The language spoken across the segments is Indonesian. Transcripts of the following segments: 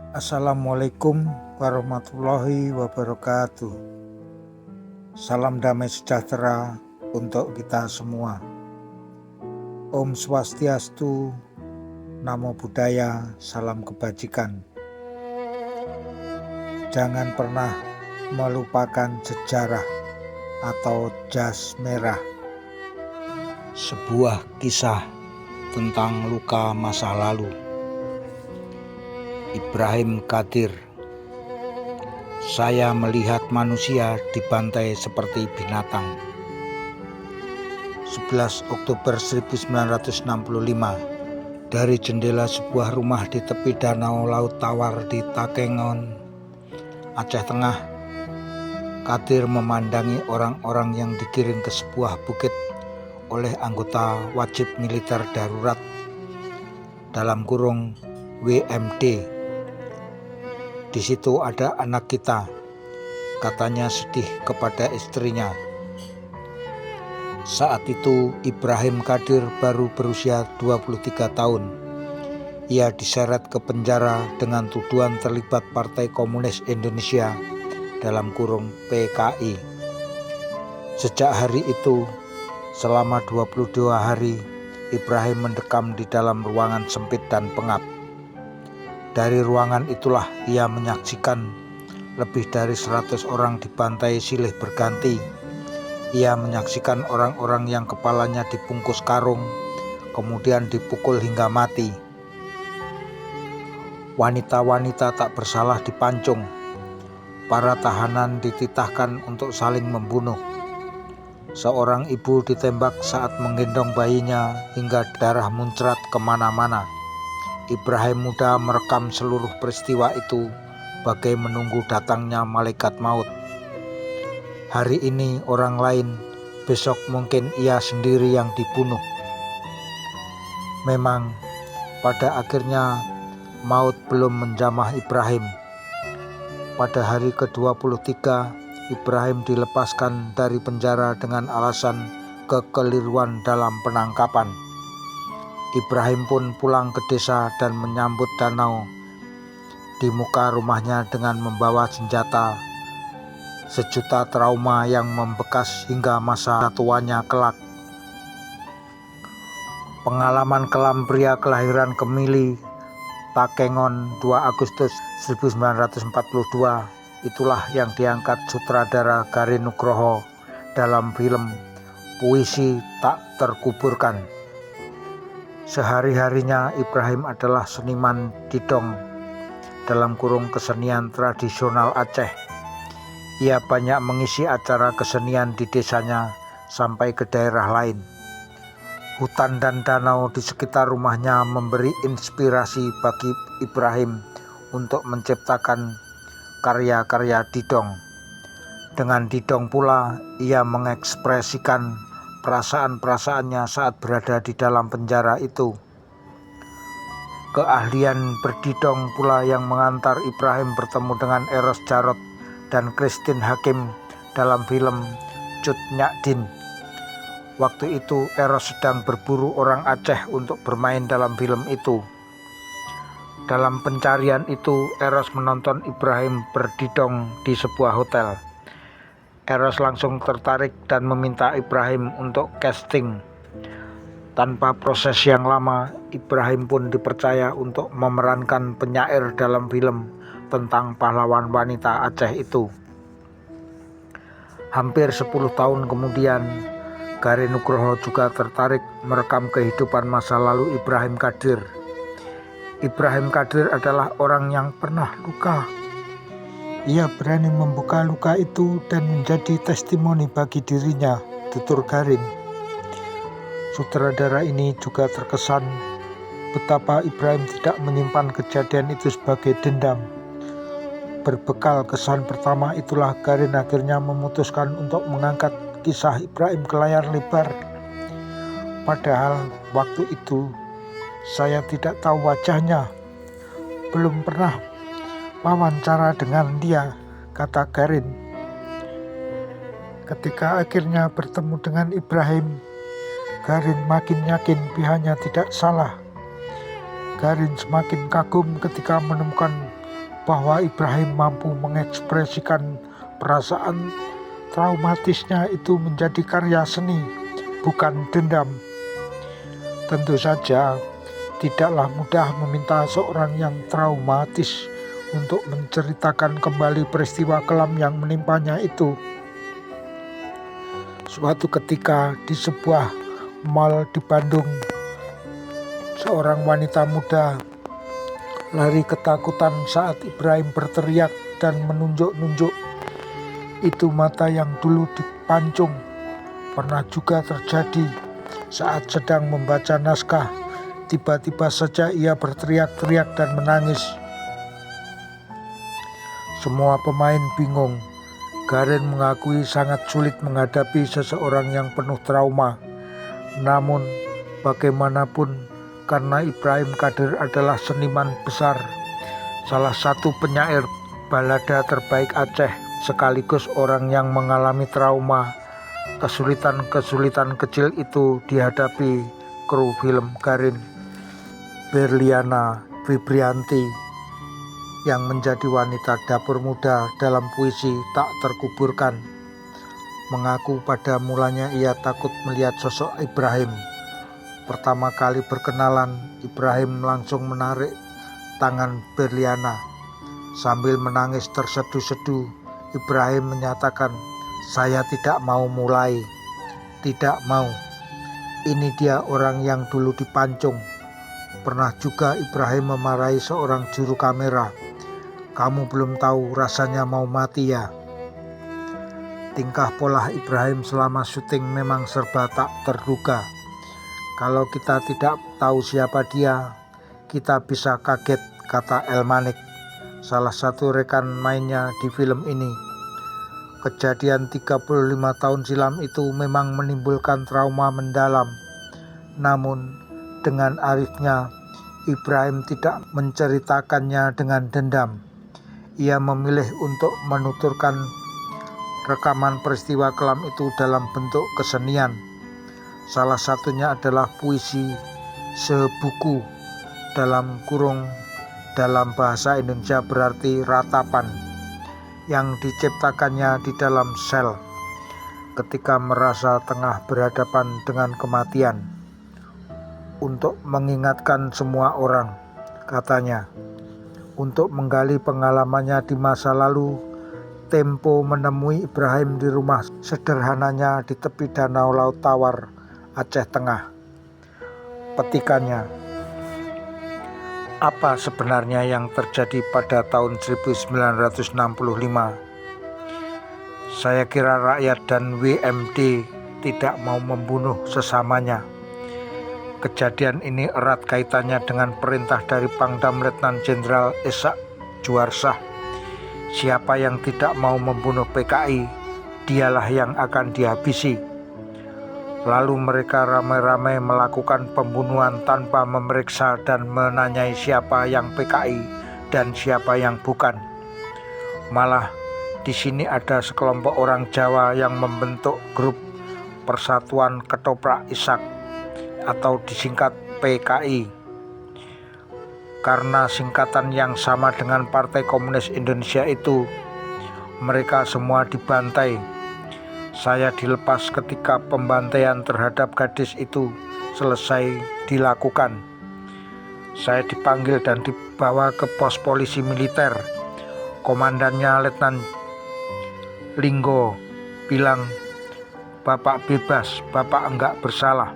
Assalamualaikum warahmatullahi wabarakatuh. Salam damai sejahtera untuk kita semua. Om Swastiastu, Namo Buddhaya, salam kebajikan. Jangan pernah melupakan sejarah atau jas merah. Sebuah kisah tentang luka masa lalu. Ibrahim Qadir. Saya melihat manusia dibantai seperti binatang. 11 Oktober 1965. Dari jendela sebuah rumah di tepi danau Laut Tawar di Takengon, Aceh Tengah, Qadir memandangi orang-orang yang digiring ke sebuah bukit oleh anggota wajib militer darurat (WMD). Di situ ada anak kita, katanya sedih kepada istrinya. Saat itu Ibrahim Qadir baru berusia 23 tahun. Ia diseret ke penjara dengan tuduhan terlibat Partai Komunis Indonesia (PKI). Sejak hari itu, selama 22 hari, Ibrahim mendekam di dalam ruangan sempit dan pengap. Dari ruangan itulah ia menyaksikan lebih dari 100 orang dibantai silih berganti. Ia menyaksikan orang-orang yang kepalanya dibungkus karung, kemudian dipukul hingga mati. Wanita-wanita tak bersalah dipancung. Para tahanan dititahkan untuk saling membunuh. Seorang ibu ditembak saat menggendong bayinya hingga darah muncrat kemana-mana. Ibrahim muda merekam seluruh peristiwa itu bagai menunggu datangnya malaikat maut. Hari ini orang lain, besok mungkin ia sendiri yang dibunuh. Memang pada akhirnya maut belum menjamah Ibrahim. Pada hari ke-23, Ibrahim dilepaskan dari penjara dengan alasan kekeliruan dalam penangkapan. Ibrahim pun pulang ke desa dan menyambut danau di muka rumahnya dengan membawa senjata. Sejuta trauma yang membekas hingga masa tuanya kelak. Pengalaman kelam pria kelahiran Kemili, Takengon 2 Agustus 1942, itulah yang diangkat sutradara Garin Nugroho dalam film Puisi Tak Terkuburkan. Sehari-harinya Ibrahim adalah seniman didong (kesenian tradisional Aceh). Ia banyak mengisi acara kesenian di desanya sampai ke daerah lain. Hutan dan danau di sekitar rumahnya memberi inspirasi bagi Ibrahim untuk menciptakan karya-karya didong. Dengan didong pula ia mengekspresikan perasaan-perasaannya saat berada di dalam penjara itu. Keahlian berdidong pula yang mengantar Ibrahim bertemu dengan Eros Jarot dan Christine Hakim dalam film Cut Nyak Din. Waktu itu Eros sedang berburu orang Aceh untuk bermain dalam film itu. Dalam pencarian itu, Eros menonton Ibrahim berdidong di sebuah hotel. Eros langsung tertarik dan meminta Ibrahim untuk casting. Tanpa proses yang lama, Ibrahim pun dipercaya untuk memerankan penyair dalam film tentang pahlawan wanita Aceh itu. Hampir 10 tahun kemudian, Garin Nugroho juga tertarik merekam kehidupan masa lalu Ibrahim Qadir. Ibrahim Qadir adalah orang yang pernah luka. Ia berani membuka luka itu dan menjadi testimoni bagi dirinya, tutur Garin. Sutradara ini juga terkesan betapa Ibrahim tidak menyimpan kejadian itu sebagai dendam. Berbekal kesan pertama itulah Garin akhirnya memutuskan untuk mengangkat kisah Ibrahim ke layar lebar. Padahal waktu itu saya tidak tahu wajahnya, belum pernah wawancara dengan dia, kata Garin. Ketika akhirnya bertemu dengan Ibrahim, Garin makin yakin pihaknya tidak salah. Garin semakin kagum ketika menemukan bahwa Ibrahim mampu mengekspresikan perasaan traumatisnya itu menjadi karya seni, bukan dendam. Tentu saja tidaklah mudah meminta seorang yang traumatis untuk menceritakan kembali peristiwa kelam yang menimpanya itu. Suatu ketika di sebuah mal di Bandung, seorang wanita muda lari ketakutan saat Ibrahim berteriak dan menunjuk-nunjuk. Itu mata yang dulu dipancung. Pernah juga terjadi saat sedang membaca naskah, tiba-tiba saja ia berteriak-teriak dan menangis. Semua pemain bingung. Garin mengakui sangat sulit menghadapi seseorang yang penuh trauma. Namun bagaimanapun, karena Ibrahim Kadir adalah seniman besar, salah satu penyair balada terbaik Aceh, sekaligus orang yang mengalami trauma, kesulitan-kesulitan kecil itu dihadapi kru film Garin, Berliana Fibrianti, yang menjadi wanita dapur muda dalam puisi Tak Terkuburkan, mengaku pada mulanya ia takut melihat sosok Ibrahim. Pertama kali berkenalan, Ibrahim langsung menarik tangan Berliana. Sambil menangis terseduh-seduh, Ibrahim menyatakan, "Saya tidak mau mulai, tidak mau. Ini dia orang yang dulu dipancung." Pernah juga Ibrahim memarahi seorang juru kamera, "Kamu belum tahu rasanya mau mati ya." Tingkah pola Ibrahim selama syuting memang serba tak terduga. Kalau kita tidak tahu siapa dia, kita bisa kaget, kata El Manik, salah satu rekan mainnya di film ini. Kejadian 35 tahun silam itu memang menimbulkan trauma mendalam. Namun dengan arifnya, Ibrahim tidak menceritakannya dengan dendam. Ia memilih untuk menuturkan rekaman peristiwa kelam itu dalam bentuk kesenian. Salah satunya adalah puisi sebuku dalam bahasa Indonesia berarti ratapan, yang diciptakannya di dalam sel ketika merasa tengah berhadapan dengan kematian. Untuk mengingatkan semua orang, katanya, untuk menggali pengalamannya di masa lalu, Tempo menemui Ibrahim di rumah sederhananya di tepi Danau Laut Tawar, Aceh Tengah. Petikannya, apa sebenarnya yang terjadi pada tahun 1965? Saya kira rakyat dan WMD tidak mau membunuh sesamanya. Kejadian ini erat kaitannya dengan perintah dari Pangdam Letnan Jenderal Ishak Juarsah. Siapa yang tidak mau membunuh PKI, dialah yang akan dihabisi. Lalu mereka ramai-ramai melakukan pembunuhan tanpa memeriksa dan menanyai siapa yang PKI dan siapa yang bukan. Malah di sini ada sekelompok orang Jawa yang membentuk grup Persatuan Ketoprak Ishak atau disingkat PKI, karena singkatan yang sama dengan Partai Komunis Indonesia itu. Mereka semua dibantai. Saya dilepas ketika pembantaian terhadap gadis itu selesai dilakukan. Saya dipanggil dan dibawa ke pos polisi militer. Komandannya Letnan Linggo bilang, "Bapak bebas, Bapak enggak bersalah."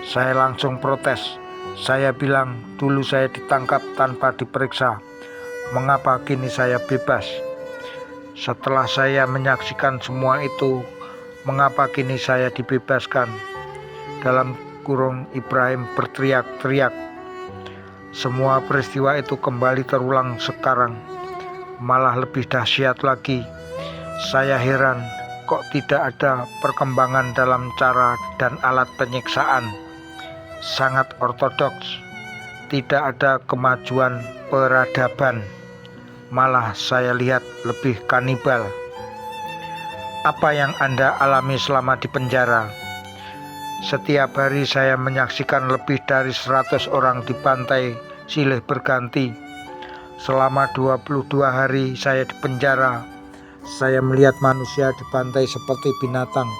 Saya langsung protes. Saya bilang, dulu saya ditangkap tanpa diperiksa. Mengapa kini saya bebas? Setelah saya menyaksikan semua itu, mengapa kini saya dibebaskan? Dalam kurung Ibrahim berteriak-teriak. Semua peristiwa itu kembali terulang sekarang. Malah lebih dahsyat lagi. Saya heran kok tidak ada perkembangan dalam cara dan alat penyiksaan. Sangat ortodoks, tidak ada kemajuan peradaban, malah saya lihat lebih kanibal. Apa yang Anda alami selama di penjara? Setiap hari saya menyaksikan lebih dari 100 orang dibantai silih berganti. Selama 22 hari saya di penjara. Saya melihat manusia dibantai seperti binatang.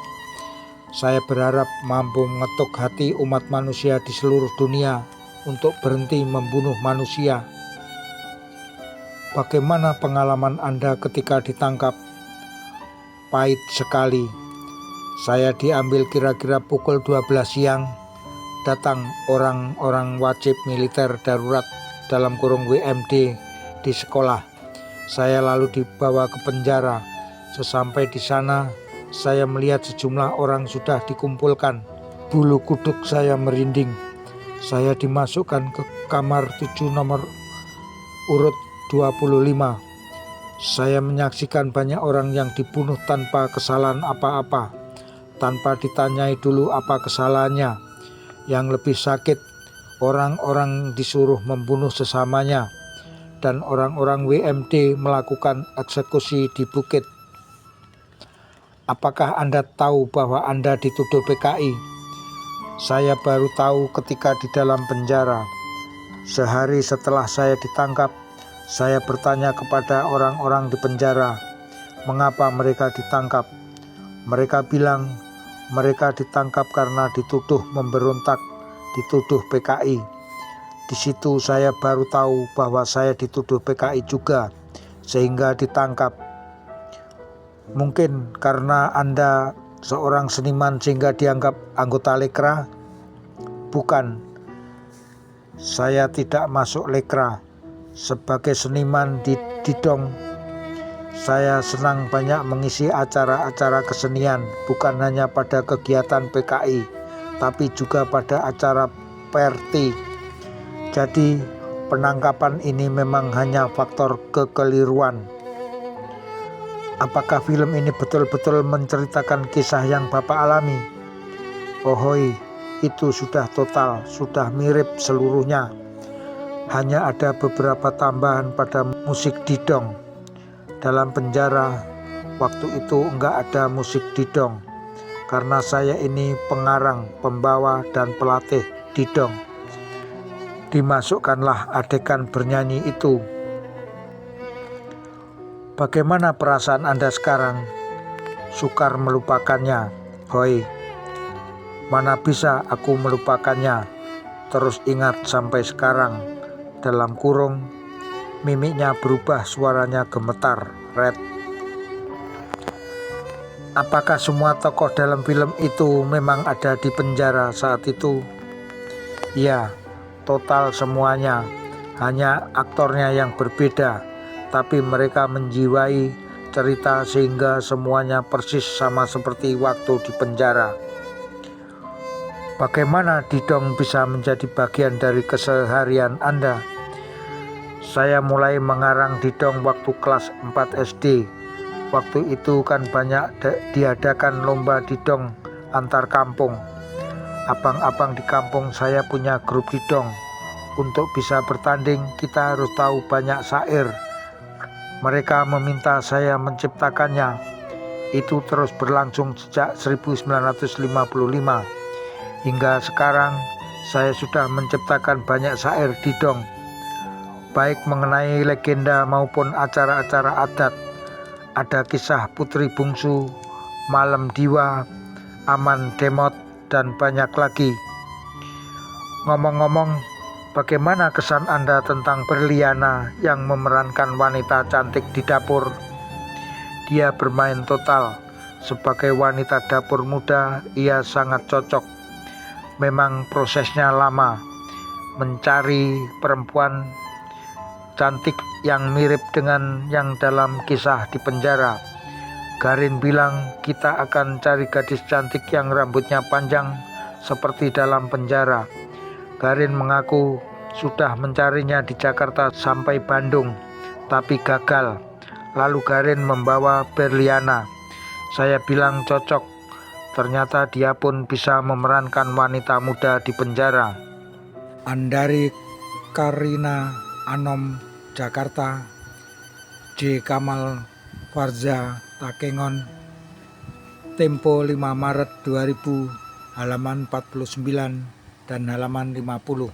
Saya berharap mampu mengetuk hati umat manusia di seluruh dunia untuk berhenti membunuh manusia. Bagaimana pengalaman Anda ketika ditangkap? Pahit sekali. Saya diambil kira-kira pukul 12 siang. Datang orang-orang wajib militer darurat (WMD) di sekolah. Saya lalu dibawa ke penjara. Sesampai di sana, saya melihat sejumlah orang sudah dikumpulkan. Bulu kuduk saya merinding. Saya dimasukkan ke kamar 7 nomor urut 25. Saya menyaksikan banyak orang yang dibunuh tanpa kesalahan apa-apa, tanpa ditanyai dulu apa kesalahannya. Yang lebih sakit, orang-orang disuruh membunuh sesamanya, dan orang-orang WMD melakukan eksekusi di bukit. Apakah Anda tahu bahwa Anda dituduh PKI? Saya baru tahu ketika di dalam penjara. Sehari setelah saya ditangkap, saya bertanya kepada orang-orang di penjara, mengapa mereka ditangkap? Mereka bilang mereka ditangkap karena dituduh memberontak, dituduh PKI. Di situ saya baru tahu bahwa saya dituduh PKI juga, sehingga ditangkap. Mungkin karena Anda seorang seniman sehingga dianggap anggota Lekra? Bukan. Saya tidak masuk Lekra. Sebagai seniman di Didong, saya senang banyak mengisi acara-acara kesenian, bukan hanya pada kegiatan PKI, tapi juga pada acara PRT. Jadi penangkapan ini memang hanya faktor kekeliruan. Apakah film ini betul-betul menceritakan kisah yang Bapak alami? Ohoi, itu sudah total, sudah mirip seluruhnya. Hanya ada beberapa tambahan pada musik didong. Dalam penjara, waktu itu enggak ada musik didong, karena saya ini pengarang, pembawa, dan pelatih didong. Dimasukkanlah adegan bernyanyi itu. Bagaimana perasaan Anda sekarang? Sukar melupakannya. Hoi, mana bisa aku melupakannya? Terus ingat sampai sekarang. Dalam kurung, mimiknya berubah, suaranya gemetar. Red. Apakah semua tokoh dalam film itu memang ada di penjara saat itu? Ya, total semuanya. Hanya aktornya yang berbeda, tapi mereka menjiwai cerita sehingga semuanya persis sama seperti waktu di penjara. Bagaimana didong bisa menjadi bagian dari keseharian Anda? Saya mulai mengarang didong waktu kelas 4 SD. Waktu itu kan banyak diadakan lomba didong antar kampung. Abang-abang di kampung saya punya grup didong. Untuk bisa bertanding, kita harus tahu banyak syair. Mereka meminta saya menciptakannya. Itu terus berlangsung sejak 1955. Hingga sekarang, saya sudah menciptakan banyak syair didong, baik mengenai legenda maupun acara-acara adat. Ada kisah Putri Bungsu, Malam Diwa, Aman Demot, dan banyak lagi. Ngomong-ngomong, bagaimana kesan Anda tentang Berliana yang memerankan wanita cantik di dapur? Dia bermain total. Sebagai wanita dapur muda, ia sangat cocok. Memang prosesnya lama, mencari perempuan cantik yang mirip dengan yang dalam kisah di penjara. Garin bilang kita akan cari gadis cantik yang rambutnya panjang seperti dalam penjara. Garin mengaku sudah mencarinya di Jakarta sampai Bandung, tapi gagal. Lalu Garin membawa Berliana. Saya bilang cocok. Ternyata dia pun bisa memerankan wanita muda di penjara. Andari Karina Anom, Jakarta. J. Kamal Farza, Takengon. Tempo 5 Maret 2000, halaman 49 dan halaman 50.